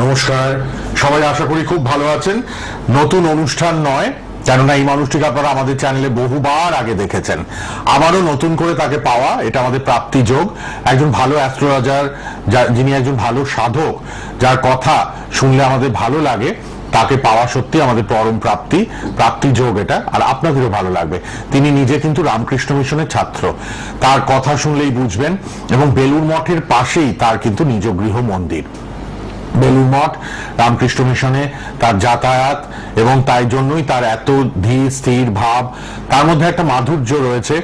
নমস্কার, সবাই আশা করি খুব ভালো আছেন। নতুন অনুষ্ঠান নয়, কেননা এই মানুষটিকে আপনারা আমাদের চ্যানেলে বহুবার আগে দেখেছেন। আবারও নতুন করে তাকে পাওয়া, এটা আমাদের প্রাপ্তি যোগ। একজন ভালো অ্যাস্ট্রোলজার, যিনি একজন ভালো সাধক, যার কথা শুনলে আমাদের ভালো লাগে, তাকে পাওয়া সত্যি আমাদের পরম প্রাপ্তি যোগ এটা, আর আপনাদেরও ভালো লাগবে। তিনি নিজে কিন্তু রামকৃষ্ণ মিশনের ছাত্র, তার কথা শুনলেই বুঝবেন। এবং বেলুড় মঠের পাশেই তার কিন্তু নিজ গৃহ মন্দির। বেলুড় মঠ, রামকৃষ্ণ মিশনে তার যাতায়াত, এবং তাই জন্যই তার এত ধীর স্থির ভাব, তার মধ্যে একটা মাধুর্য রয়েছে।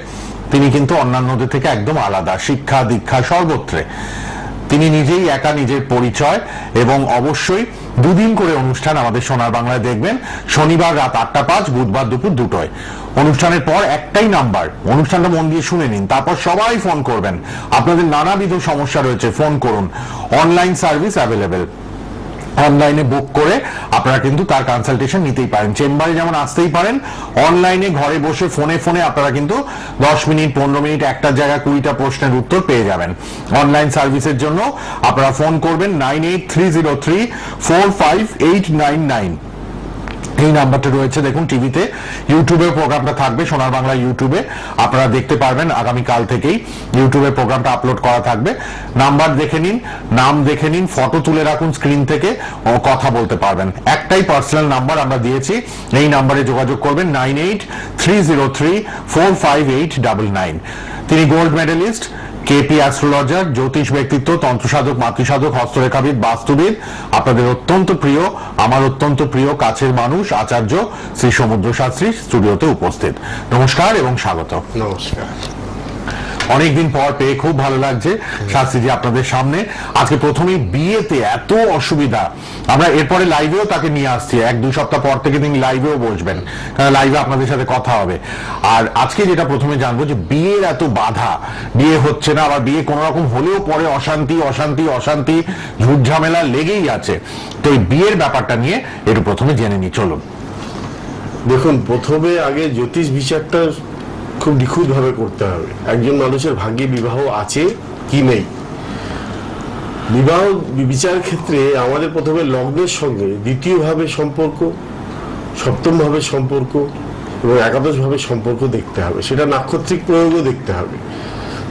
তিনি কিন্তু অন্যান্যদের থেকে একদম আলাদা, শিক্ষা দীক্ষা সর্বত্রে। তিনি নিজেই একা নিজের পরিচয়, এবং অবশ্যই দুদিন করে অনুষ্ঠান আমাদের সোনার বাংলায় দেখবেন। শনিবার রাত 8টা 5, বুধবার দুপুর 2টোয়। অনুষ্ঠানের পর একটাই নাম্বার, অনুষ্ঠানটা মন দিয়ে শুনে নিন, তারপর সবাই ফোন করবেন। আপনাদের নানাবিধ সমস্যা রয়েছে, ফোন করুন। অনলাইন সার্ভিস অ্যাভেলেবেল, অনলাইনে বুক করে আপনারা কিন্তু তার কনসালটেশন নিতেই পারেন। চেম্বারে যেমন আসতেই পারেন, অনলাইনে ঘরে বসে ফোনে আপনারা কিন্তু 10 মিনিট 15 মিনিট একটার জায়গায় 20টা প্রশ্নের উত্তর পেয়ে যাবেন। অনলাইন সার্ভিসের জন্য আপনারা ফোন করবেন 9830345899। এই নাম্বারটা রয়েছে, দেখুন টিভিতে। ইউটিউবে প্রোগ্রামটা থাকবে, সোনার বাংলা ইউটিউবে আপনারা দেখতে পারবেন। আগামীকাল থেকেই ইউটিউবে প্রোগ্রামটা আপলোড করা থাকবে। নাম্বার দেখে নিন, নাম দেখে নিন, ফটো তুলে রাখুন স্ক্রিন থেকে, কথা বলতে পারবেন। একটাই পার্সোনাল নাম্বার আমরা দিয়েছি, এই নাম্বারে যোগাযোগ করবেন 9830345899। তিনি গোল্ড মেডেলিস্ট, কেপি অ্যাস্ট্রোলজার, জ্যোতিষ ব্যক্তিত্ব, তন্ত্রসাধক, মাতৃসাধক, হস্তরেখাবিদ, বাস্তুবিদ। আপনাদের অত্যন্ত প্রিয়, আমার অত্যন্ত প্রিয় কাছের মানুষ, আচার্য শ্রী সমুদ্র শাস্ত্রী স্টুডিওতে উপস্থিত। নমস্কার এবং স্বাগত। নমস্কার। অনেকদিন পর পেয়ে খুব ভালো লাগছে শাস্ত্রীজি আপনাদের সামনে। আজকে প্রথমেই বিয়েতে এত অসুবিধা, আমরা এরপরে লাইভেও তাকে নিয়ে আসছি। 1-2 সপ্তাহ পর থেকে তিনি লাইভেও বসবেন, কারণ লাইভে আপনাদের সাথে কথা হবে। আর আজকে যেটা প্রথমে জানবো, যে বিয়ের এত বাধা, বিয়ে হচ্ছে না, আবার বিয়ে কোনো রকম হলেও পরে অশান্তি অশান্তি অশান্তি ঝুট ঝামেলা লেগেই আছে। তো এই বিয়ের ব্যাপারটা নিয়ে একটু প্রথমে জেনে নিই, চলুন। দেখুন, প্রথমে আগে জ্যোতিষ বিচারটা খুব নিখুঁতভাবে করতে হবে। একজন মানুষের ভাগ্যে বিবাহ আছে কি নেই। বিবাহ বিচার ক্ষেত্রে আমাদের প্রথমে লগ্নের সঙ্গে দ্বিতীয় ভাবে সম্পর্ক, সপ্তম ভাবে সম্পর্ক এবং একাদশ ভাবে সম্পর্ক দেখতে হবে। সেটা নাক্ষত্রিক প্রয়োগও দেখতে হবে।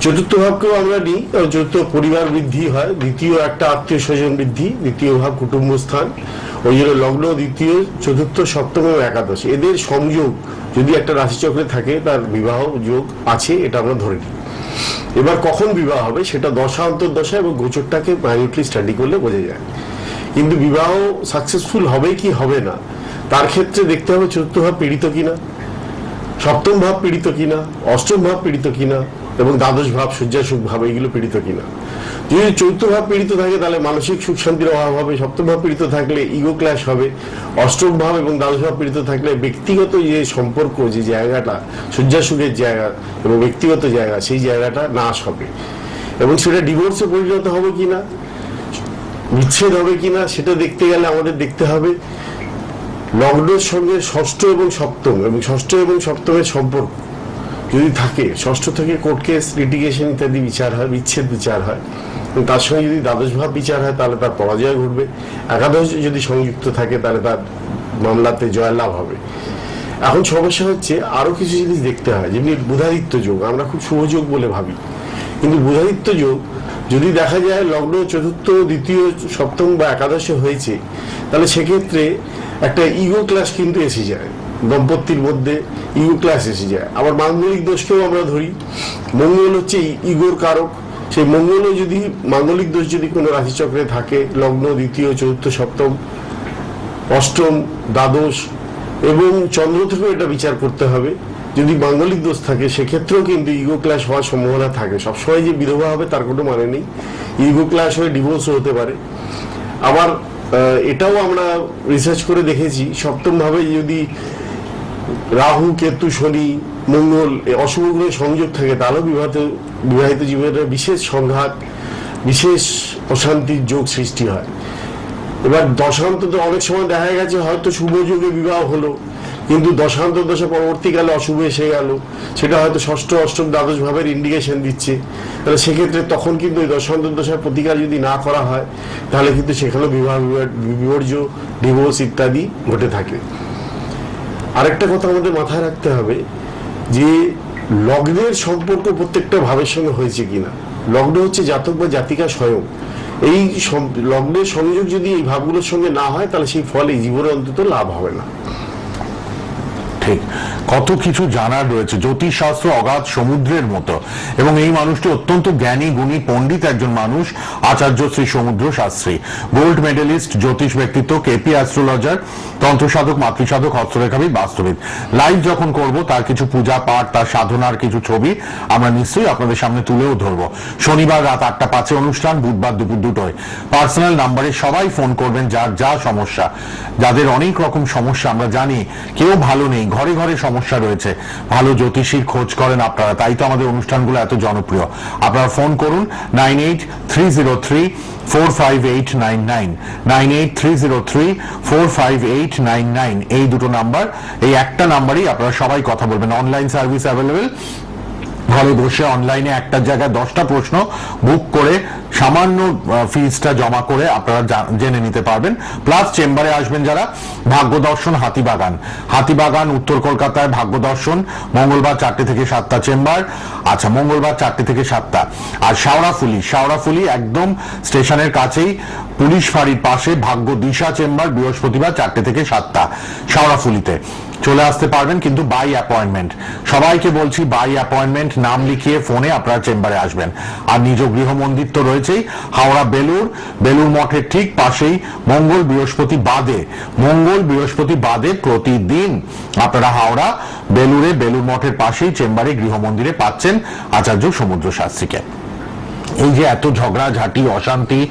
চতুর্থ ভাবকেও আমরা নিই, কারণ চতুর্থ পরিবার বৃদ্ধি হয়, দ্বিতীয় একটা আত্মীয় স্বজন বৃদ্ধি, দ্বিতীয় ভাব কুটুম্ব স্থান। ওই জন্য লগ্ন, দ্বিতীয়, চতুর্থ, সপ্তম এবং একাদশ, এদের সংযোগ যদি একটা রাশিচক্রে থাকে, তার বিবাহ যোগ আছে, এটা আমরা ধরে নিই। এবার কখন বিবাহ হবে সেটা দশা অন্তর্দশা এবং গোচরটাকে মাইনিউটলি স্টাডি করলে বোঝা যায়। কিন্তু বিবাহ সাকসেসফুল হবে কি হবে না, তার ক্ষেত্রে দেখতে হবে চতুর্থ ভাব পীড়িত কিনা, সপ্তম ভাব পীড়িত কিনা, অষ্টম ভাব পীড়িত কিনা, এবং দ্বাদশ ভাব শয্যাসুখ ভাব, এইগুলো পীড়িত কিনা। যদি চতুর্থ ভাব পীড়িত থাকে তাহলে মানসিক সুখ শান্তির অভাব হবে, সপ্তম ভাব পীড়িত থাকলে ইগো ক্ল্যাশ হবে, অষ্টম ভাব এবং দ্বাদশ ভাব পীড়িত থাকলে ব্যক্তিগত যে সম্পর্ক, যে জায়গাটা শয্যাসুখের জায়গা এবং ব্যক্তিগত জায়গা, সেই জায়গাটা নাশ হবে। এবং সেটা ডিভোর্সে পরিণত হবে কিনা, বিচ্ছেদ হবে কিনা, সেটা দেখতে গেলে আমাদের দেখতে হবে লগ্নের সঙ্গে ষষ্ঠ এবং সপ্তম, এবং ষষ্ঠ এবং সপ্তমের সম্পর্ক যদি থাকে, ষষ্ঠ থেকে কোর্ট কেস, লিটিগেশন ইত্যাদি বিচার হয়, বিচ্ছেদ বিচার হয়, এবং তার সঙ্গে যদি দ্বাদশ ভাব বিচার হয় তাহলে তার পরাজয় ঘটবে। একাদশ যদি সংযুক্ত থাকে তাহলে তার মামলাতে জয়লাভ হবে। এখন সমস্যা হচ্ছে আরো কিছু জিনিস দেখতে হয়, যেমনি বুধাদিত্য যোগ আমরা খুব শুভযোগ বলে ভাবি, কিন্তু বুধাদিত্য যোগ যদি দেখা যায় লগ্ন চতুর্থ, দ্বিতীয়, সপ্তম বা একাদশে হয়েছে, তাহলে সেক্ষেত্রে একটা ইগো ক্লাস কিন্তু এসে যায়, দম্পতির মধ্যে ইগো ক্লাস এসে যায়। আবার মাঙ্গলিক দোষকেও আমরা ধরি, মঙ্গল হচ্ছে ইগোর কারক। সেই মঙ্গলও যদি, মাঙ্গলিক দোষ যদি কোনো রাশিচক্রে থাকে, লগ্ন, দ্বিতীয়, চতুর্থ, সপ্তম, অষ্টম, দ্বাদশ এবং চন্দ্র থেকেও এটা বিচার করতে হবে। যদি মাঙ্গলিক দোষ থাকে সেক্ষেত্রেও কিন্তু ইগো ক্লাস হওয়ার সম্ভাবনা থাকে। সবসময় যে বিধবা হবে তার কোনো মানে নেই, ইগো ক্লাস হয়ে ডিভোর্সও হতে পারে। আবার এটাও আমরা রিসার্চ করে দেখেছি, সপ্তম ভাবে যদি রাহু, কেতু, শনি, মঙ্গল অশুভ গ্রহের সংযোগ থাকে, তাহলেও বিবাহিত জীবনে বিশেষ সংঘাত, বিশেষ অশান্তির যোগ সৃষ্টি হয়। এবার দশান্তত অনেক সময় দেখা গেছে হয়তো শুভ যোগে বিবাহ হলো, কিন্তু দশান্তর্দশা পরবর্তীকালে অশুভ এসে গেল, সেটা হয়তো ষষ্ঠ অষ্টম দ্বাদশ ভাবের ইন্ডিকেশন দিচ্ছে, তাহলে সেক্ষেত্রে তখন কিন্তু ওই দশান্তর্দশার প্রতিকার যদি না করা হয় তাহলে কিন্তু সেখানে বিবাহ বিবর্জ্য, ডিভোর্স ইত্যাদি ঘটে থাকে। আরেকটা কথা আমাদের মাথায় রাখতে হবে যে লগ্নের সম্পর্ক প্রত্যেকটা ভাবের সঙ্গে হয়েছে কিনা। লগ্ন হচ্ছে জাতক বা জাতিকা স্বয়ং, এই লগ্নের সংযোগ যদি এই ভাবগুলোর সঙ্গে না হয় তাহলে সেই ফল এই জীবনে অন্তত লাভ হবে না। ঠিক, কত কিছু জানার রয়েছে, জ্যোতিষশাস্ত্র অগাধ সমুদ্রের মতো, এবং এই মানুষটি অত্যন্ত জ্ঞানী গুণী পণ্ডিত একজন মানুষ, আচার্য শ্রী সমুদ্র শাস্ত্রী, গোল্ড মেডেলিস্ট, জ্যোতিষ ব্যক্তিত্ব, কেপি অ্যাস্ট্রোলজার, তন্ত্রসাধক, মাতৃসাধক, হস্তরেখাবিদ, বাস্তবিদ। লাইভ যখন করব তার কিছু পূজা পাঠ, তার সাধনার কিছু ছবি আমরা নিশ্চয়ই আপনাদের সামনে তুলেও ধরবো। শনিবার রাত 8:05 অনুষ্ঠান, বুধবার দুপুর 2টায়। পার্সোনাল নাম্বারে সবাই ফোন করবেন, যার যা সমস্যা, যাদের অনেক রকম সমস্যা আমরা জানি, কেউ ভালো নেই, ঘরে ঘরে সমস্যা রয়েছে, ভালো জ্যোতিষীর খোঁজ করেন আপনারা, তাই তো আমাদের অনুষ্ঠানগুলো এত জনপ্রিয়। আপনারা ফোন করুন 9830345899, 9830345899, এই দুটো নাম্বার, এই একটা নাম্বারেই আপনারা সবাই কথা বলবেন। অনলাইন সার্ভিস অ্যাভেলেবেল, ঘরে বসে অনলাইনে একটার জায়গায় 10টা প্রশ্ন বুক করে সামান্য ফিজটা জমা করে আপনারা জেনে নিতে পারবেন। প্লাস চেম্বারে আসবেন যারা, ভাগ্য দর্শন হাতিবাগান উত্তর কলকাতায় ভাগ্য দর্শন, মঙ্গলবার 4টে থেকে 7টা চেম্বার। আচ্ছা, মঙ্গলবার 4টে থেকে 7টা। আর শাওড়াফুলি একদম স্টেশনের কাছেই পুলিশ ফাঁড়ির পাশে ভাগ্য দিশা চেম্বার, বৃহস্পতিবার 4টে থেকে 7টা শাওড়াফুলিতে চলে আসতে পারবেন, কিন্তু বাই অ্যাপয়েন্টমেন্ট। সবাইকে বলছি বাই অ্যাপয়েন্টমেন্ট, নাম লিখিয়ে ফোনে আপনারা চেম্বারে আসবেন। আর নিজ গৃহ মন্দির তো রয়েছেই, হাওড়া বেলুর মঠের ঠিক পাশেই মঙ্গল বৃহস্পতি বাদে প্রতিদিন আপনারা হাওড়া বেলুর মঠের পাশেই চেম্বারে গৃহ মন্দিরে পাচ্ছেন আচার্য সমুদ্র শাস্ত্রীকে। এই যে এত ঝগড়াঝাটি, অশান্তি,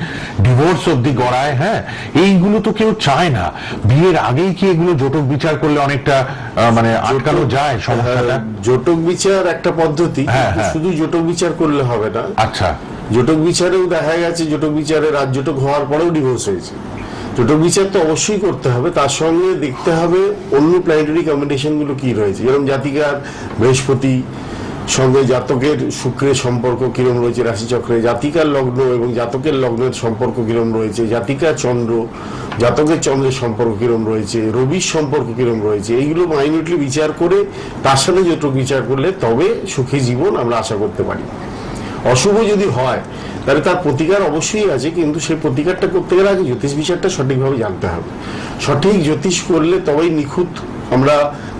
ডিভোর্স অব্দি গড়ায়, হ্যাঁ, এইগুলো তো কেউ চায় না। বিয়ের আগেই কি এগুলো জটক বিচার করলে অনেকটা মানে আটকানো যায় সমস্যাটা? জটক বিচার একটা পদ্ধতি, শুধু জটক বিচার করলে হবে না। আচ্ছা, জটক বিচারেও দেখা গেছে, জটক বিচারে রাজজটক হওয়ার পরেও ডিভোর্স হয়েছে। জটক বিচার তো অবশ্যই করতে হবে, তার সঙ্গে দেখতে হবে অন্য প্ল্যানেটারি কম্বিনেশন গুলো কি রয়েছে, যেরকম জাতিকার বৃহস্পতি সঙ্গে জাতকের শুক্রের সম্পর্ক কিরম রয়েছে রাশিচক্রে, জাতিকার লগ্ন এবং জাতকের লগ্নের সম্পর্ক কিরম রয়েছে, জাতিকার চন্দ্র, জাতকের চন্দ্রের সম্পর্ক কিরম রয়েছে, রবির সম্পর্ক কিরম রয়েছে, এইগুলো মাইনিউটলি বিচার করে তার সাথে জটক বিচার করলে তবে সুখী জীবন আমরা আশা করতে পারি। অশুভ যদি হয় তাহলে তার প্রতিকার অবশ্যই আছে, কিন্তু সেই প্রতিকারটা করতে গেলে আগে জ্যোতিষ বিচারটা সঠিকভাবে জানতে হবে। সঠিক জ্যোতিষ করলে তবেই নিখুঁত আমরা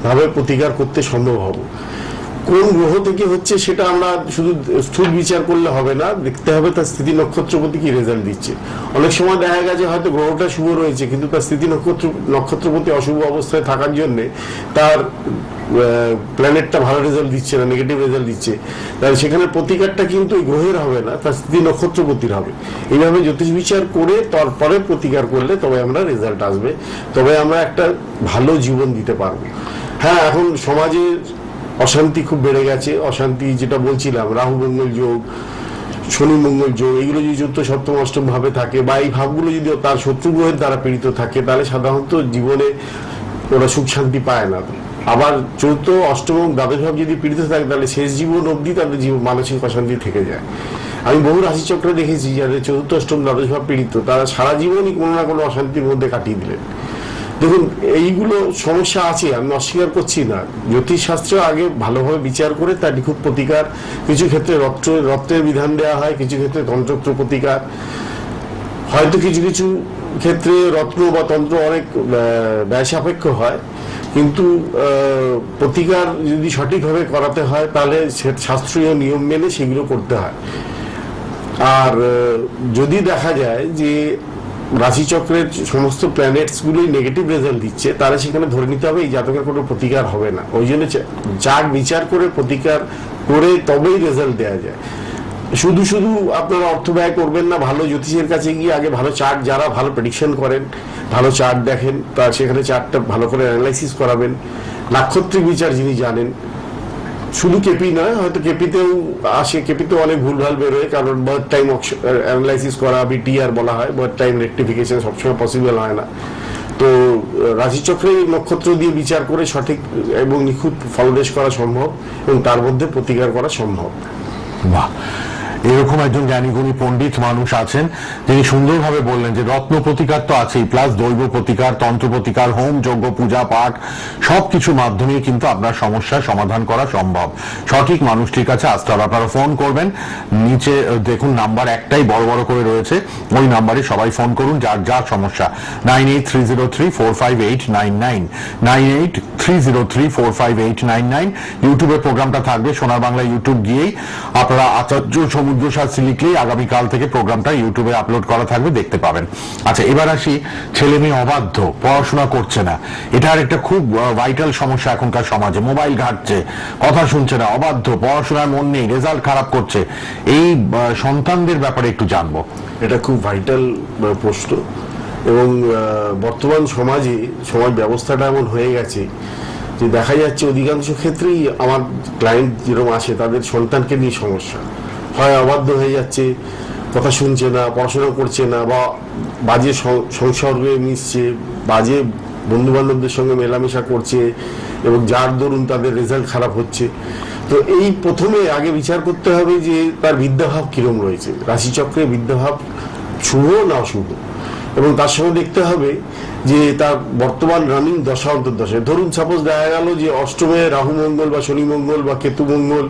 ভাবে প্রতিকার করতে সম্ভব হব। কোন গ্রহ থেকে হচ্ছে সেটা আমরা শুধু স্থূল বিচার করলে হবে না, দেখতে হবে তার স্থিতি নক্ষত্রপতি কি রেজাল্ট দিচ্ছে। অনেক সময় দেখা গেছে হয়তো গ্রহটা শুভ রয়েছে কিন্তু তার স্থিতি নক্ষত্রপতি অশুভ অবস্থায় থাকার জন্য তার প্ল্যানেটটা ভালো রেজাল্ট দিচ্ছে না, নেগেটিভ রেজাল্ট দিচ্ছে, তাহলে সেখানে প্রতিকারটা কিন্তু ওই গ্রহের হবে না, তার স্থিতি নক্ষত্রপতির হবে। এইভাবে জ্যোতিষ বিচার করে তারপরে প্রতিকার করলে তবে আমরা রেজাল্ট আসবে, তবে আমরা একটা ভালো জীবন দিতে পারবো। হ্যাঁ, এখন সমাজে অশান্তি খুব বেড়ে গেছে। অশান্তি যেটা বলছিলাম, রাহু মঙ্গল যোগ, শনি মঙ্গল যোগ, এগুলো যদি চতুর্থ সপ্তম অষ্টম ভাবে থাকে বা এই ভাবগুলো যদি তার শত্রু গ্রহের দ্বারা পীড়িত থাকে তাহলে সাধারণত জীবনে ওরা সুখ শান্তি পায় না। আবার চতুর্থ অষ্টম এবং দ্বাদশ ভাব যদি পীড়িত থাকে তাহলে শেষ জীবন অবধি তাদের মানসিক অশান্তি থেকে যায়। আমি বহু রাশিচক্রে দেখেছি যাদের চতুর্থ অষ্টম দ্বাদশ ভাব পীড়িত তারা সারা জীবনই কোনো না কোনো অশান্তির মধ্যে কাটিয়ে দিলেন। দেখুন, এইগুলো সমস্যা আছে, আমি অস্বীকার করছি না। জ্যোতিষশাস্ত্র আগে ভালোভাবে বিচার করে তার নিখুঁত প্রতিকার, কিছু ক্ষেত্রে রত্নের বিধান দেওয়া হয়, কিছু ক্ষেত্রে তন্ত্রোক্ত প্রতিকার, হয়তো কিছু কিছু ক্ষেত্রে রত্ন বা তন্ত্র অনেক ব্যয় সাপেক্ষ হয়, কিন্তু প্রতিকার যদি সঠিকভাবে করাতে হয় তাহলে শাস্ত্রীয় নিয়ম মেনে সেগুলো করতে হয়। আর যদি দেখা যায় যে রাশিচক্রের সমস্ত প্ল্যানেটস গুলোই নেগেটিভ রেজাল্ট দিচ্ছে তাহলে সেখানে ধরে নিতে হবে এই জাতকের কোনো প্রতিকার হবে না। ওই জন্য চার্ট বিচার করে প্রতিকার করে তবেই রেজাল্ট দেওয়া যায়। শুধু শুধু আপনারা অর্থ ব্যয় করবেন না, ভালো জ্যোতিষের কাছে গিয়ে আগে ভালো চার্ট, যারা ভালো প্রেডিকশন করেন, ভালো চার্ট দেখেন, তা সেখানে চার্টটা ভালো করে অ্যানালাইসিস করাবেন। নাক্ষত্রিক বিচার যিনি জানেন, শুধু কেপি নয়, হয়তো কেপিতেও আসে, কেপিতেও অনেক ভুলভাল বেরোয়, কারণ বার্থ টাইম অ্যানালাইসিস করা বিটিআর বলা হয়, বার্থ টাইম রেকটিফিকেশন সবসময় পসিবল হয় না। তো রাশিচক্রে নক্ষত্র দিয়ে বিচার করে সঠিক এবং নিখুঁত ফলদেশ করা সম্ভব এবং তার মধ্যে প্রতিকার করা সম্ভব। বাহ, এরকম একজন জ্ঞানীগুণী পণ্ডিত মানুষ আছেন যিনি সুন্দরভাবে বললেন যে রত্ন প্রতিকার তো আছেই, প্লাস দৈব প্রতিকার, তন্ত্র প্রতিকার, হোম যজ্ঞ, পূজা পাঠ সবকিছুর মাধ্যমে কিন্তু আপনার সমস্যার সমাধান করা সম্ভব। সঠিক মানুষটির কাছে আসতে হবে। আপনারা ফোন করবেন, নিচে দেখুন নাম্বার একটাই বড় বড় করে রয়েছে, ওই নাম্বারে সবাই ফোন করুন যার যা সমস্যা। 9830345899, 9830345899। ইউটিউবের প্রোগ্রামটা থাকবে, সোনার বাংলা ইউটিউব গিয়েই আপনারা আচার্য সমুদ্র শাস্ত্রী লিখলেই আগামীকাল থেকে প্রোগ্রামটা ইউটিউবে আপলোড করা থাকবে, দেখতে পাবেন। আচ্ছা, এবার আসি ছেলে মেয়ে অবাধ্য, পড়াশোনা করছে না, এটার একটা খুব ভাইটাল সমস্যা এখনকার সমাজে। মোবাইল ঘাঁটছে, কথা শুনছে না, অবাধ্য, পড়াশোনায় মন নেই, রেজাল্ট খারাপ করছে, এই সন্তানদের ব্যাপারে একটু জানবো। এটা খুব ভাইটাল প্রশ্ন এবং বর্তমান সমাজে সমাজ ব্যবস্থাটা এমন হয়ে গেছে যে দেখা যাচ্ছে অধিকাংশ ক্ষেত্রেই আমার ক্লায়েন্ট যেরকম আসে তাদের সন্তানকে নিয়ে সমস্যা হয়, অবাধ্য হয়ে যাচ্ছে, কথা শুনছে না, পড়াশোনা করছে না, বা বাজে সংসর্গে মিশছে, বাজে বন্ধু বান্ধবদের সঙ্গে মেলামেশা করছে এবং যার দরুন তাদের রেজাল্ট খারাপ হচ্ছে। তো এই প্রথমে আগে বিচার করতে হবে যে তার বিদ্যাভাব কিরম রয়েছে, রাশিচক্রে বিদ্যাভাব শুভ না অশুভ, এবং তার সঙ্গে দেখতে হবে যে তার বর্তমান রানিং দশা অন্তর্দশায়, ধরুন সাপোজ দেখা গেল যে অষ্টমে রাহু মঙ্গল বা শনি মঙ্গল বা কেতু মঙ্গল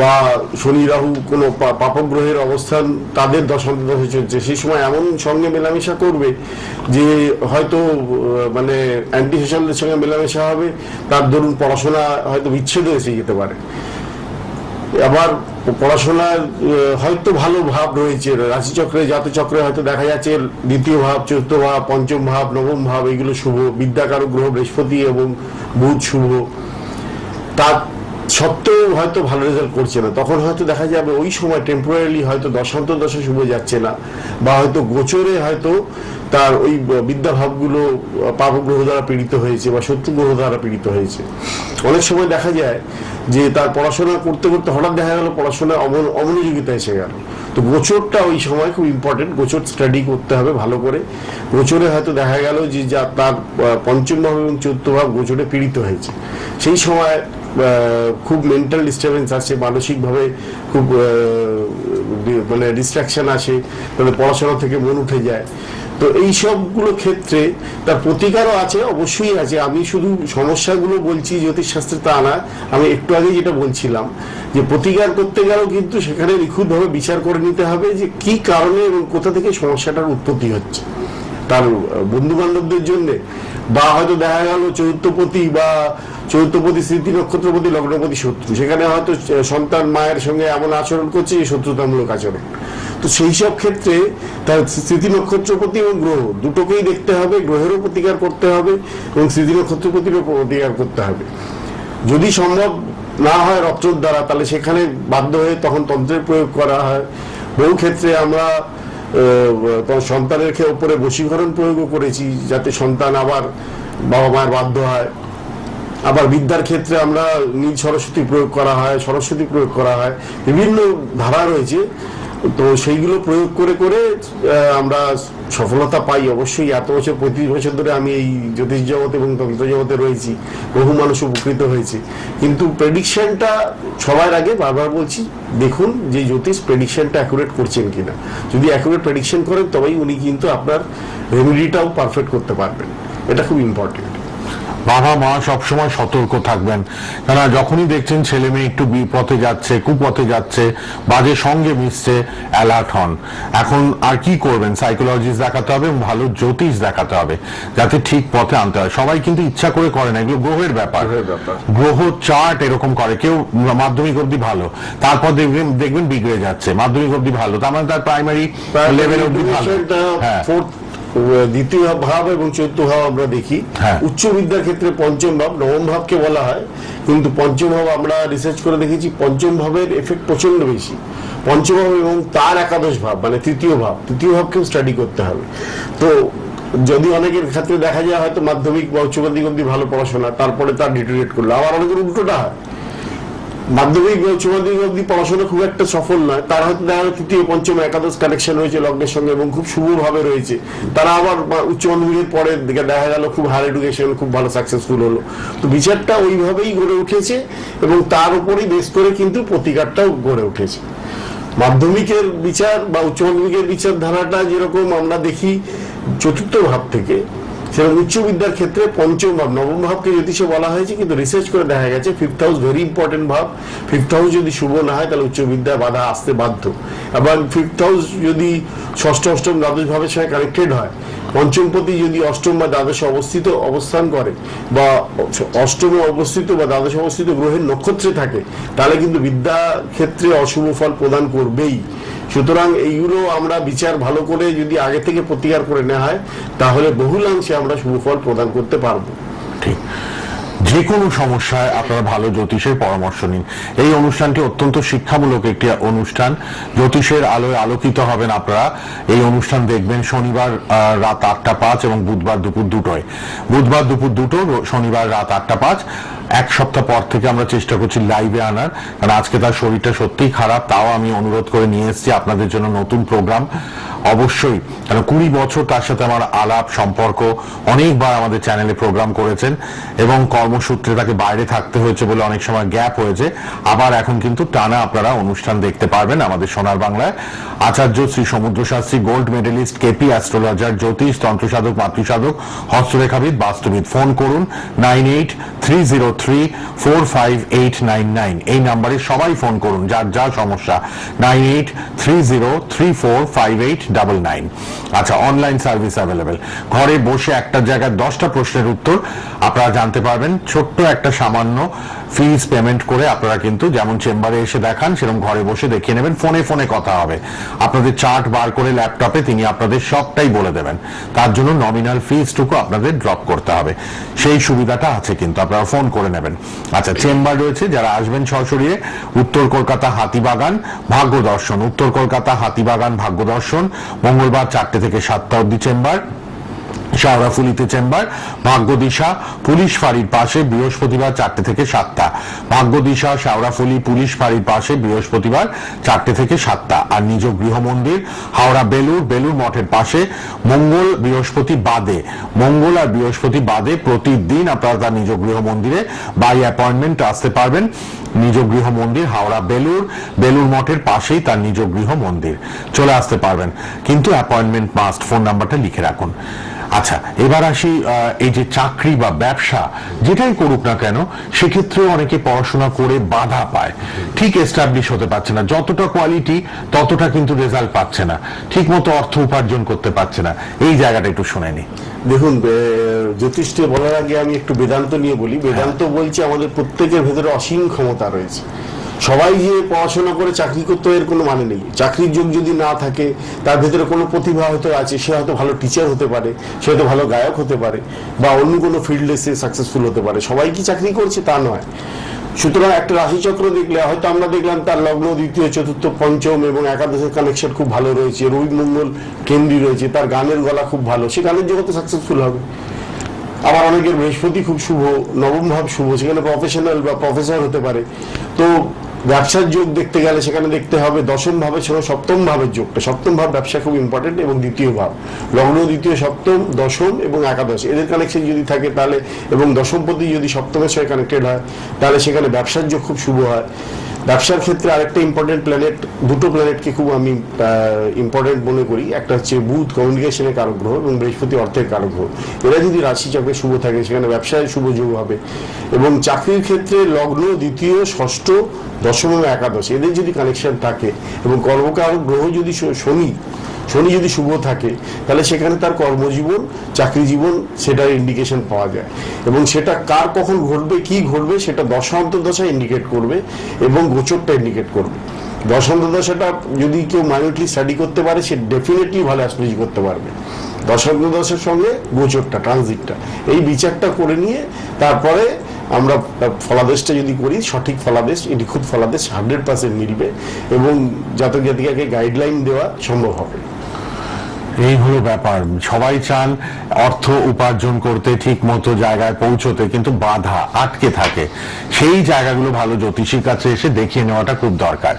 বা শনি রাহু কোনো পাপগ্রহের অবস্থান তাদের দশা অন্তর্দশা চলছে, সেই সময় এমন সঙ্গে মেলামেশা করবে যে হয়তো মানে অ্যান্টি সোশ্যালদের সঙ্গে মেলামেশা হবে, তার ধরুন পড়াশোনা হয়তো বিচ্ছেদ এসে যেতে পারে। আবার পড়াশোনার হয়তো ভালো ভাব রয়েছে রাশিচক্রে, জাতচক্রে হয়তো দেখা যাচ্ছে দ্বিতীয় ভাব, চতুর্থ ভাব, পঞ্চম ভাব, নবম ভাব এগুলো শুভ, বিদ্যাকারক গ্রহ বৃহস্পতি এবং বুধ শুভ, তার সত্ত্বেও হয়তো ভালো রেজাল্ট করছে না, তখন হয়তো দেখা যাবে ওই সময় টেম্পোরারি হয়তো দশান্তর্দশা শুভ যাচ্ছে না, বা হয়তো গোচরে হয়তো তার ওই বিদ্যাভাবগুলো পাপগ্রহ দ্বারা পীড়িত হয়েছে বা শত্রু গ্রহ দ্বারা পীড়িত হয়েছে। অনেক সময় দেখা যায় যে তার পড়াশোনা করতে করতে হঠাৎ দেখা গেল পড়াশোনায় অমনোযোগিতা এসে গেল, তো গোচরটা ওই সময় খুব ইম্পর্টেন্ট, গোচর স্টাডি করতে হবে ভালো করে। গোচরে হয়তো দেখা গেল যে যা তার পঞ্চম ভাব এবং চতুর্থ ভাব গোচরে পীড়িত হয়েছে, সেই সময় খুব মেন্টাল ডিস্টারবেন্স আসে, মানসিকভাবে খুব মানে ডিস্ট্রাকশন আসে, তাদের পড়াশোনা থেকে মন উঠে যায়। তো এই সবগুলো ক্ষেত্রে তার প্রতিকারও আছে, অবশ্যই আছে। আমি শুধু সমস্যাগুলো বলছি জ্যোতিষশাস্ত্রে তা না, আমি একটু আগে যেটা বলছিলাম যে প্রতিকার করতে গেলেও কিন্তু সেখানে নিখুঁতভাবে বিচার করে নিতে হবে যে কি কারণে এবং কোথা থেকে সমস্যাটার উৎপত্তি হচ্ছে, তার বন্ধু বান্ধবদের জন্য, বা হয়তো দেখা গেল চতুর্থপতি বা চতুর্থপতি স্মৃতি নক্ষত্রপতি লগ্নপতি শত্রু, সেখানে হয়তো সন্তান মায়ের সঙ্গে এমন আচরণ করছে যে শত্রুতামূলক আচরণ। তো সেই সব ক্ষেত্রে তার স্মৃতি নক্ষত্রপতি এবং গ্রহ দুটোকেই দেখতে হবে, গ্রহেরও প্রতিকার করতে হবে এবং স্মৃতি নক্ষত্রপতিরও প্রতিকার করতে হবে। যদি সম্ভব না হয় রত্নর দ্বারা, তাহলে সেখানে বাধ্য হয়ে তখন তন্ত্রের প্রয়োগ করা হয়। বহু ক্ষেত্রে আমরা সন্তানের উপরে বশীকরণ প্রয়োগও করেছি যাতে সন্তান আবার বাবা মায়ের বাধ্য হয়। আবার বিদ্যার ক্ষেত্রে আমরা নীল সরস্বতী প্রয়োগ করা হয়, সরস্বতী প্রয়োগ করা হয়, বিভিন্ন ধারা রয়েছে। তো সেইগুলো প্রয়োগ করে করে আমরা সফলতা পাই অবশ্যই। এত বছর 35 বছর ধরে আমি এই জ্যোতিষ জগৎ এবং তন্ত্র জগতে রয়েছি, বহু মানুষ উপকৃত হয়েছে। কিন্তু প্রেডিকশনটা সবার আগে বারবার বলছি, দেখুন যে জ্যোতিষ প্রেডিকশনটা অ্যাকুরেট করছেন কিনা। যদি অ্যাকুরেট প্রেডিকশন করেন তবেই উনি কিন্তু আপনার রেমেডিটাও পারফেক্ট করতে পারবেন, এটা খুব ইম্পর্টেন্ট। বাবা মা সবসময় সতর্ক থাকবেন, কেননা যখনই দেখছেন ছেলে মেয়ে একটু বিপথে যাচ্ছে, কুপথে যাচ্ছে, বাজে সঙ্গে মিশছে, অ্যালার্ট হন। এখন আর কি করবেন, সাইকোলজিস্ট দেখাতে হবে, ভালো জ্যোতিষ দেখাতে হবে যাতে ঠিক পথে আনতে হয়। সবাই কিন্তু ইচ্ছা করে করে না, এগুলো গ্রহের ব্যাপার। গ্রহ চার্ট এরকম করে, কেউ মাধ্যমিক অবধি ভালো, তারপর দেখবেন বিগড়ে যাচ্ছে, মাধ্যমিক অবধি ভালো, তার মানে তার প্রাইমারি লেভেল অবধি ভালো। হ্যাঁ, দ্বিতীয় ভাব এবং চতুর্থ ভাব আমরা দেখি। উচ্চ বিদ্যার ক্ষেত্রে পঞ্চম ভাব, নবম ভাবকে বলা হয়, কিন্তু পঞ্চম ভাব আমরা রিসার্চ করে দেখেছি পঞ্চম ভাবের এফেক্ট প্রচন্ড বেশি। পঞ্চম ভাব এবং তার একাদশ ভাব মানে তৃতীয় ভাবকেও স্টাডি করতে হবে। তো যদি অনেকের ক্ষেত্রে দেখা যায় হয়তো মাধ্যমিক বা উচ্চ মাধ্যমিক অবধি ভালো পড়াশোনা, তারপরে তার ডিটোরিয়েট করলো, আবার অনেকের উল্টোটা হয়, মাধ্যমিক বা উচ্চ মাধ্যমিক অব্দি পড়াশোনা খুব একটা সফল নয়, তার হয়তো দেখা গেল তৃতীয় পঞ্চম একাদশ কানেকশন রয়েছে লগ্নের সঙ্গে এবং খুব শুভভাবে রয়েছে, তারা আবার উচ্চ মাধ্যমিকের পরে দেখা গেল খুব হায়ার এডুকেশন খুব ভালো সাকসেসফুল হলো। তো বিচারটা ওইভাবেই গড়ে উঠেছে এবং তার উপরেই বেস করে কিন্তু প্রতিকারটাও গড়ে উঠেছে। মাধ্যমিকের বিচার বা উচ্চ মাধ্যমিকের বিচার ধারাটা যেরকম আমরা দেখি চতুর্থ ভাব থেকে, সেরকম উচ্চ বিদ্যার ক্ষেত্রে পঞ্চম ভাব নবম ভাবকে জ্যোতিষে বলা হয়েছে, কিন্তু রিসার্চ করে দেখা গেছে ফিফথ হাউস ভেরি ইম্পর্টেন্ট ভাব। ফিফথ হাউস যদি শুভ না হয় তাহলে উচ্চ বিদ্যায় বাধা আসতে বাধ্য। এবং ফিফথ হাউস যদি ষষ্ঠ অষ্টম দ্বাদশ ভাবের সঙ্গে কানেক্টেড হয়, পঞ্চমপতি যদি অষ্টম বা দ্বাদশে অবস্থান করে বা অষ্টমে অবস্থিত বা দ্বাদশে অবস্থিত গ্রহের নক্ষত্রে থাকে, তাহলে কিন্তু বিদ্যা ক্ষেত্রে অশুভ ফল প্রদান করবেই। সুতরাং এইগুলো আমরা বিচার ভালো করে যদি আগে থেকে প্রতিকার করে নেওয়া হয় তাহলে বহুলাংশে আমরা শুভ ফল প্রদান করতে পারবো। ঠিক, যে কোনো সমস্যায় আপনারা ভালো জ্যোতিষের পরামর্শ নিন। এই অনুষ্ঠানটি অত্যন্ত শিক্ষামূলক একটি অনুষ্ঠান। জ্যোতিষের আলোয় আলোকিত হবেন আপনারা। এই অনুষ্ঠান দেখবেন শনিবার রাত 8টা 5 এবং বুধবার দুপুর 2টোয়। বুধবার দুপুর 2টো, শনিবার রাত 8টা 5। এক সপ্তাহ পর থেকে আমরা চেষ্টা করছি লাইভে আনার, কারণ আজকে তার শরীরটা সত্যিই খারাপ, তাও আমি অনুরোধ করে নিয়ে এসেছি আপনাদের জন্য নতুন প্রোগ্রাম। অবশ্যই, কারণ 20 বছর তার সাথে আমার আলাপ সম্পর্ক, অনেকবার আমাদের চ্যানেলে প্রোগ্রাম করেছেন এবং কর্মসূত্রে তাকে বাইরে থাকতে হয়েছে বলে অনেক সময় গ্যাপ হয়েছে। আবার এখন কিন্তু টানা আপনারা অনুষ্ঠান দেখতে পারবেন আমাদের সোনার বাংলায়। Acharya Shri Samudra Shastri, gold medalist, KP astrologer, জ্যোতিষ, তন্ত্রসাধক, মাতৃসাধক, হস্তরেখাবিদ, বাস্তুবিদ। ফোন করুন 9830345899। এই নাম্বারে সবাই ফোন করুন, যার যা সমস্যা। 9830345899। আচ্ছা, অনলাইন সার্ভিস অ্যাভেলেবেল। ঘরে বসে একটার জায়গায় 10টা প্রশ্নের উত্তর আপনারা জানতে পারবেন। ছোট্ট একটা সামান্য ফিস পেমেন্ট করে আপনারা কিন্তু যেমন চেম্বারে এসে দেখান, সেরকম ঘরে বসে দেখিয়ে নেবেন। ফোনে ফোনে কথা হবে, আপনাদের চার্ট বার করে ল্যাপটপে তিনি আপনাদের সবটাই বলে দেবেন। তার জন্য নমিনাল ফিসটুকু আপনাদের ড্রপ করতে হবে, সেই সুবিধাটা আছে, কিন্তু আপনারা ফোন করে নেবেন। আচ্ছা, চেম্বার রয়েছে, যারা আসবেন সশরীরে, উত্তর কলকাতা হাতিবাগান ভাগ্য দর্শন, উত্তর কলকাতা হাতিবাগান ভাগ্য দর্শন, মঙ্গলবার 4টে থেকে 7টা অবধি চেম্বার। শাওরাফুলিতে চেম্বার, ভাগ্যদিশা পুলিশ ফাঁড়ির পাশে বৃহস্পতিবার 4টে থেকে 7টা। ভাগ্যদিশা শাওরাফুলি পুলিশ ফাঁড়ির পাশে বৃহস্পতিবার 4টে থেকে 7টা। আর নিজ গৃহ মন্দির হাওড়া বেলুর মঠের পাশে মঙ্গল বৃহস্পতি বাদে, মঙ্গল আর বৃহস্পতি বাদে প্রতিদিন আপনারা তার নিজ গৃহ মন্দিরে বাই অ্যাপয়েন্টমেন্ট আসতে পারবেন। নিজ গৃহ মন্দির হাওড়া বেলুর মঠের পাশেই তার নিজ গৃহ মন্দির, চলে আসতে পারবেন, কিন্তু অ্যাপয়েন্টমেন্ট মাস্ট। ফোন নাম্বারটা লিখে রাখুন। আচ্ছা, এবার আসি, এই যে চাকরি বা ব্যবসা যেটাই করুক না কেন, সেক্ষেত্রেও অনেকে পড়াশোনা করে বাধা পায়, ঠিক এস্টাবলিশ হতে পারছে না, যতটা কোয়ালিটি ততটা কিন্তু রেজাল্ট পাচ্ছে না, ঠিক মতো অর্থ উপার্জন করতে পারছে না। এই জায়গাটা একটু শুনে নি। দেখুন, জ্যোতিষকে বলার আগে আমি একটু বেদান্ত নিয়ে বলি। বেদান্ত বলছে আমাদের প্রত্যেকের ভেতরে অসীম ক্ষমতা রয়েছে। সবাই যে পড়াশোনা করে চাকরি করতে এর কোনো মানে নেই। চাকরির যোগ যদি না থাকে, তার ভেতরে কোনো প্রতিভা হয়তো আছে, সে হয়তো ভালো টিচার হতে পারে, সে হয়তো ভালো গায়ক হতে পারে, বা অন্য কোনো ফিল্ডে সে সাকসেসফুল হতে পারে। সবাই কি চাকরি করছে তা নয়। সুতরাং একটা রাশিচক্র দেখলে হয়তো আমরা দেখলাম তার লগ্ন দ্বিতীয় চতুর্থ পঞ্চম এবং একাদশের কানেকশন খুব ভালো রয়েছে, রবি মঙ্গল কেন্দ্রী রয়েছে, তার গানের গলা খুব ভালো, সে গানের জগতে সাকসেসফুল হবে। আবার অনেকের বৃহস্পতি খুব শুভ, নবম ভাব শুভ, সেখানে প্রফেশনাল বা প্রফেসর হতে পারে। তো ব্যবসার যোগ দেখতে গেলে সেখানে দেখতে হবে দশম ভাবের সঙ্গে সপ্তম ভাবের যোগটা। সপ্তম ভাব ব্যবসা খুব ইম্পর্টেন্ট, এবং দ্বিতীয় ভাব লগ্ন দ্বিতীয় সপ্তম দশম এবং একাদশ এদের কানেকশন যদি থাকে তাহলে, এবং দশমপতি যদি সপ্তমের সঙ্গে কানেক্টেড হয়, তাহলে সেখানে ব্যবসার যোগ খুব শুভ হয়। ব্যবসার ক্ষেত্রে আরেকটা ইম্পর্টেন্ট প্ল্যানেট, দুটো প্ল্যানেটকে খুব আমি ইম্পর্টেন্ট মনে করি। একটা হচ্ছে বুধ কমিউনিকেশনের কারক গ্রহ এবং বৃহস্পতি অর্থের কারক গ্রহ। এরা যদি রাশিচক্রে শুভ থাকে সেখানে ব্যবসায় শুভ যোগ হবে। এবং চাকরির ক্ষেত্রে লগ্ন দ্বিতীয় ষষ্ঠ দশম এবং একাদশ এদের যদি কানেকশন থাকে, এবং কর্মকারক গ্রহ যদি শনি যদি শুভ থাকে, তাহলে সেখানে তার কর্মজীবন চাকরি জীবন সেটার ইন্ডিকেশন পাওয়া যায়। এবং সেটা কার কখন ঘটবে কি ঘটবে সেটা দশান্তর্দশা ইন্ডিকেট করবে এবং গোচরটা ইন্ডিকেট করবে। দশান্তর্দশাটা যদি কেউ মাইনরলি স্টাডি করতে পারে, সে ডেফিনেটলি ভালো অ্যাস্ট্রোলজি করতে পারবে। দশান্তর্দশার সঙ্গে গোচরটা, ট্রানজিটটা, এই বিচারটা করে নিয়ে তারপরে আমরা ফলাদেশটা যদি করি, সঠিক ফলাদেশ, নিখুঁত ফলাদেশ 100% মিলবে এবং জাতক জাতিকাকে গাইডলাইন দেওয়া সম্ভব হবে। এই হলো ব্যাপার, সবাই চান অর্থ উপার্জন করতে, ঠিক মতো জায়গায় পৌঁছতে, কিন্তু বাধা আটকে থাকে। সেই জায়গাগুলো ভালো জ্যোতিষীর কাছে এসে দেখিয়ে নেওয়াটা খুব দরকার।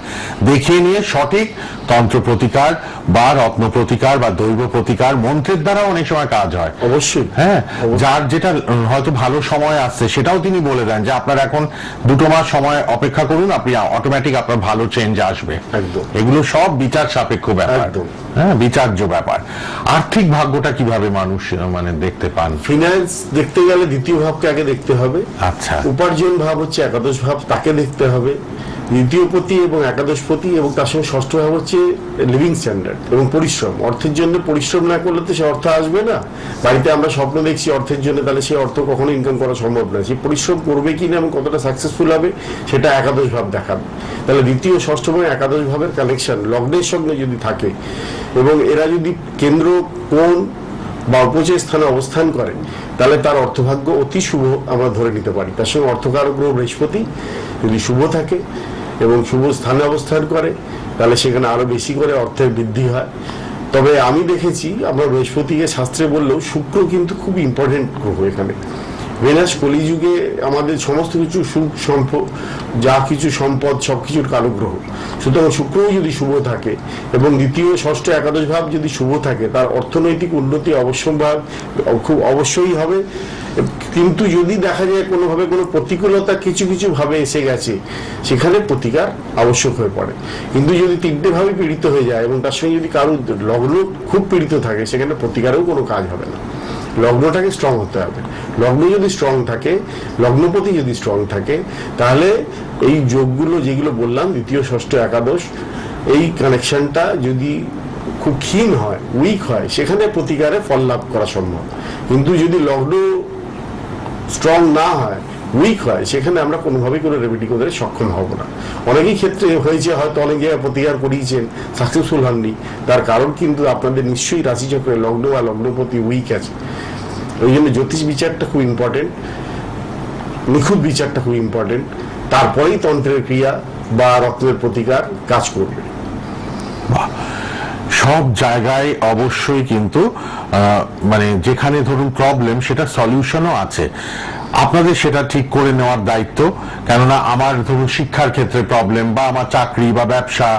দেখিয়ে নিয়ে সঠিক তন্ত্র প্রতিকার বা রত্ন প্রতিকার বা দৈব প্রতিকার, মন্ত্রের দ্বারা অনেক সময় কাজ হয়। অবশ্যই। হ্যাঁ, যার যেটা হয়তো ভালো সময় আসছে সেটাও তিনি বলে দেন যে আপনার এখন 2 মাস সময় অপেক্ষা করুন, আপনি অটোমেটিক আপনার ভালো চেঞ্জ আসবে। একদম। এগুলো সব বিচার সাপেক্ষ ব্যাপার। একদম। হ্যাঁ, বিচার্য ব্যাপার। আর্থিক ভাগ্যটা কিভাবে মানুষ মানে দেখতে পান? ফিনান্স দেখতে গেলে দ্বিতীয় ভাবকে আগে দেখতে হবে। আচ্ছা। উপার্জন ভাব হচ্ছে একাদশ ভাব, তাকে দেখতে হবে। দ্বিতীয় পতি এবং একাদশ পতি, এবং তার সঙ্গে ষষ্ঠ ভাব হচ্ছে লিভিং স্ট্যান্ডার্ড এবং পরিশ্রম। অর্থের জন্য পরিশ্রম না করলে তো সে অর্থ আসবে না। বাড়িতে আমরা স্বপ্ন দেখছি অর্থের জন্য, তাহলে সে অর্থ কখনো ইনকাম করা সম্ভব না। সে পরিশ্রম করবে কিনা এবং কতটা সাকসেসফুল হবে সেটা একাদশ ভাব দেখাবে। তাহলে দ্বিতীয়, ষষ্ঠ এবং একাদশ ভাবের কানেকশন লগ্নের সঙ্গে যদি থাকে এবং এরা যদি কেন্দ্র, কোণ বা উপচয় স্থানে অবস্থান করে, তাহলে তার অর্থভাগ্য অতি শুভ আমরা ধরে নিতে পারি। তার সঙ্গে অর্থকারক গ্রহ বৃহস্পতি যদি শুভ থাকে এবং শুভ স্থানে অবস্থান করে, তাহলে সেখানে আরো বেশি করে অর্থের বৃদ্ধি হয়। তবে আমি দেখেছি, আমরা বৃহস্পতিকে শাস্ত্রে বললেও শুক্র কিন্তু খুব ইম্পর্টেন্ট গ্রহ এখানে। ভেনাস কলিযুগে আমাদের সমস্ত কিছু সুখ সম্পদ, যা কিছু সম্পদ, সবকিছুর কারক গ্রহ। সুতরাং শুক্রও যদি শুভ থাকে এবং দ্বিতীয়, ষষ্ঠ, একাদশ ভাব যদি শুভ থাকে, তার অর্থনৈতিক উন্নতি অবশ্যম্ভাব খুব অবশ্যই হবে। কিন্তু যদি দেখা যায় কোনোভাবে কোনো প্রতিকূলতা কিছু কিছু ভাবে এসে গেছে, সেখানে প্রতিকার আবশ্যক হয়ে পড়ে। কিন্তু যদি 3টে ভাবে পীড়িত হয়ে যায় এবং তার সঙ্গে যদি কারোর লগ্ন খুব পীড়িত থাকে, সেখানে প্রতিকারেও কোনো কাজ হবে না। লগ্নটাকে স্ট্রং হতে হবে। লগ্ন যদি স্ট্রং থাকে, লগ্নপতি যদি স্ট্রং থাকে, তাহলে এই যোগগুলো যেগুলো বললাম, দ্বিতীয়, ষষ্ঠ, একাদশ, এই কানেকশনটা যদি খুব ক্ষীণ হয়, উইক হয়, সেখানে প্রতিকারে ফল লাভ করা সম্ভব। কিন্তু যদি লগ্ন স্ট্রং না হয়, উইক হয়, সেখানে আমরা কোনোভাবেই কোনো রেমেডি করতে সক্ষম হব না। অনেকেই ক্ষেত্রে হয়েছে, হয়তো অনেক জায়গায় প্রতিকার করিয়েছেন, সাকসেসফুল হননি। তার কারণ কিন্তু আপনাদের নিশ্চয়ই রাশিচক্রে লগ্ন বা লগ্নপতি উইক আছে। ওই জন্য জ্যোতিষ বিচারটা খুব ইম্পর্টেন্ট, নিখুঁত বিচারটা খুব ইম্পর্টেন্ট। তারপরেই তন্ত্রের ক্রিয়া বা রত্নের প্রতিকার কাজ করবে। সব জায়গায় অবশ্যই কিন্তু মানে যেখানে ধরুন প্রবলেম, সেটা সলিউশনও আছে। আপনাদের সেটা ঠিক করে নেওয়ার দায়িত্ব। কেননা আমার ধরুন শিক্ষার ক্ষেত্রে প্রবলেম, বা আমার চাকরি বা ব্যবসা,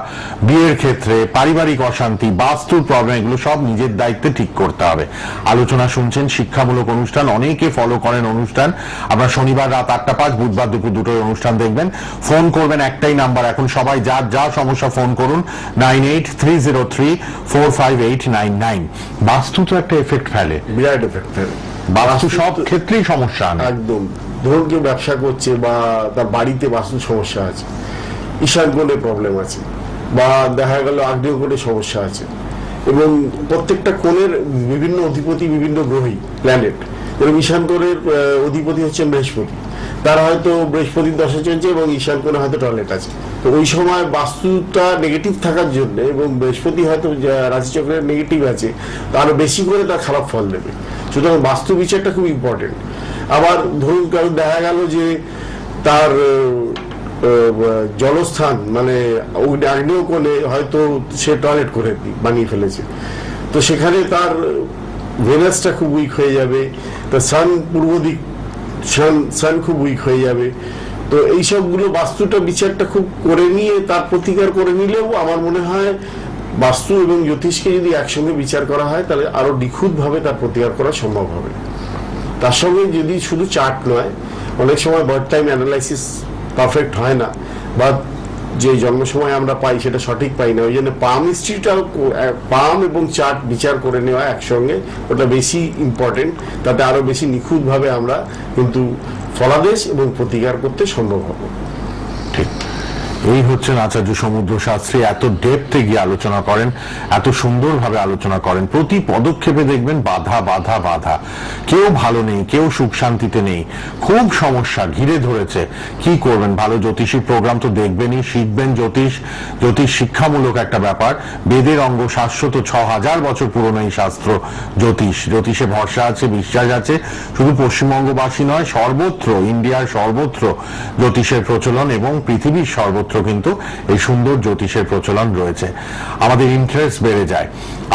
বিয়ের ক্ষেত্রে, পারিবারিক অশান্তি, বাস্তুর প্রবলেম, এগুলো সব নিজের দায়িত্বে ঠিক করতে হবে। আলোচনা শুনছেন, শিক্ষামূলক অনুষ্ঠান, অনেকে ফলো করেন অনুষ্ঠান। আপনার শনিবার রাত 8টা 5, বুধবার দুপুর 2টোয় অনুষ্ঠান দেখবেন। ফোন করবেন, একটাই নাম্বার এখন, সবাই যার যা সমস্যা ফোন করুন, 9830345899। বাস্তু তো একটা এফেক্ট ফেলে, বিরাট এফেক্ট ফেলে। বাস্তু সব ক্ষেত্রেই সমস্যা আনে। একদম। ধরুন কেউ ব্যবসা করছে বা তার বাড়িতে বাস্তু সমস্যা আছে, ঈশান কোণে প্রবলেম আছে, বা দেখা গেল আগ্নেয় কোণে সমস্যা আছে, এবং প্রত্যেকটা কোণের বিভিন্ন অধিপতি, বিভিন্ন গ্রহী, প্ল্যানেট। এবং ঈশান কোণের অধিপতি হচ্ছে বৃহস্পতি, তার হয়তো বৃহস্পতির দশা চলছে এবং ঈশান কোণে হয়তো টয়লেট আছে। তো ওই সময় বাস্তুটা নেগেটিভ থাকার জন্য, এবং বৃহস্পতি হয়তো রাশিচক্রের নেগেটিভ আছে, তো আরো বেশি করে তার খারাপ ফল দেবে। সুতরাং বাস্তু বিচারটা খুব ইম্পর্টেন্ট। আবার ধরুন কারণ দেখা গেল যে তার জলস্থান মানে আগ্নেয় কোণে হয়তো সে টয়লেট করে বানিয়ে ফেলেছে, তো সেখানে তার ভেনাসটা খুব উইক হয়ে যাবে, তার সান পূর্ব দিক, সান খুব উইক হয়ে যাবে। তো এই সবগুলো বাস্তুটা বিচারটা খুব করে নিয়ে তার প্রতিকার করে নিলেও আমার মনে হয় বাস্তু এবং জ্যোতিষকে যদি একসঙ্গে বিচার করা হয়, তাহলে আরো নিখুঁতভাবে তার প্রতিকার করা সম্ভব হবে। তার সঙ্গে যদি শুধু চার্ট নয়, অনেক সময় বার্থ টাইম অ্যানালাইসিস পারফেক্ট হয় না, বা যে জন্ম সময় আমরা পাই সেটা সঠিক পাই না। ওই জন্য পাম হিস্ট্রিটাও, পাম এবং চার্ট বিচার করে নেওয়া একসঙ্গে, ওটা বেশি ইম্পর্টেন্ট। তাতে আরো বেশি নিখুঁতভাবে আমরা কিন্তু ফলাদেশ এবং প্রতিকার করতে সম্ভব হবে। ঠিক, এই হচ্ছেন আচার্য সমুদ্র শাস্ত্রী। এত ডেপথে গিয়ে আলোচনা করেন, এত সুন্দরভাবে আলোচনা করেন। প্রতি পদক্ষেপে দেখবেন বাধা বাধা বাধা, কেউ ভালো নেই, কেউ সুখ শান্তিতে নেই, খুব সমস্যা ঘিরে ধরেছে। কি করবেন? ভালো জ্যোতিষী প্রোগ্রাম তো দেখবেনই, শিখবেন জ্যোতিষ। জ্যোতিষ শিক্ষামূলক একটা ব্যাপার, বেদের অঙ্গ, শাশ্বত 6000 বছর পুরনো এই শাস্ত্র জ্যোতিষ। জ্যোতিষে ভরসা আছে, বিশ্বাস আছে। শুধু পশ্চিমবঙ্গবাসী নয়, সর্বত্র, ইন্ডিয়ার সর্বত্র জ্যোতিষের প্রচলন, এবং পৃথিবীর সর্বত্র কিন্তু এই সুন্দর জ্যোতিষের প্রচলন রয়েছে। আমাদের ইন্টারেস্ট বেড়ে যায়।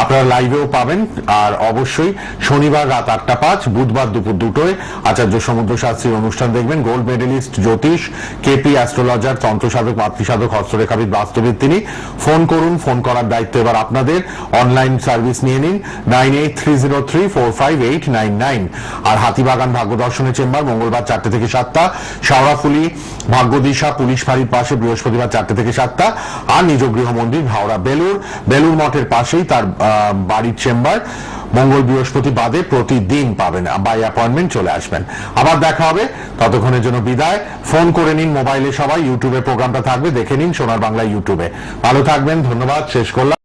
আপনারা লাইভেও পাবেন। আর অবশ্যই শনিবার রাত 8:05, বুধবার দুপুর 2টোয় আচার্য সমুদ্র শাস্ত্রীর অনুষ্ঠান দেখবেন। গোল্ড মেডেলিস্ট জ্যোতিষ, কেপি অ্যাস্ট্রোলজার, তন্ত্রসাধক, মাতৃসাধক, হস্তরেখাবিদ, বাস্তবিদ তিনি। ফোন করুন, ফোন করার দায়িত্ব এবার আপনাদের। অনলাইন সার্ভিস নিয়ে নিন 9830345899। আর হাতিবাগান ভাগ্য দর্শনের চেম্বার মঙ্গলবার 4টে থেকে 7টা, শাওড়াফুলি ভাগ্যদিশা পুলিশ ফাঁড়ির পাশে বৃহস্পতিবার 4টে থেকে 7টা, আর নিজ গৃহ মন্দির হাওড়া বেলুর মঠের পাশেই তার বাড়ির চেম্বার। মঙ্গল বৃহস্পতি বাদে প্রতিদিন পাবেন, বাই অ্যাপয়েন্টমেন্ট চলে আসবেন। আবার দেখা হবে, ততক্ষণের জন্য বিদায়। ফোন করে নিন মোবাইলে সবাই, ইউটিউবে প্রোগ্রামটা থাকবে, দেখে নিন সোনার বাংলা ইউটিউবে। ভালো থাকবেন, ধন্যবাদ, শেষ করলাম।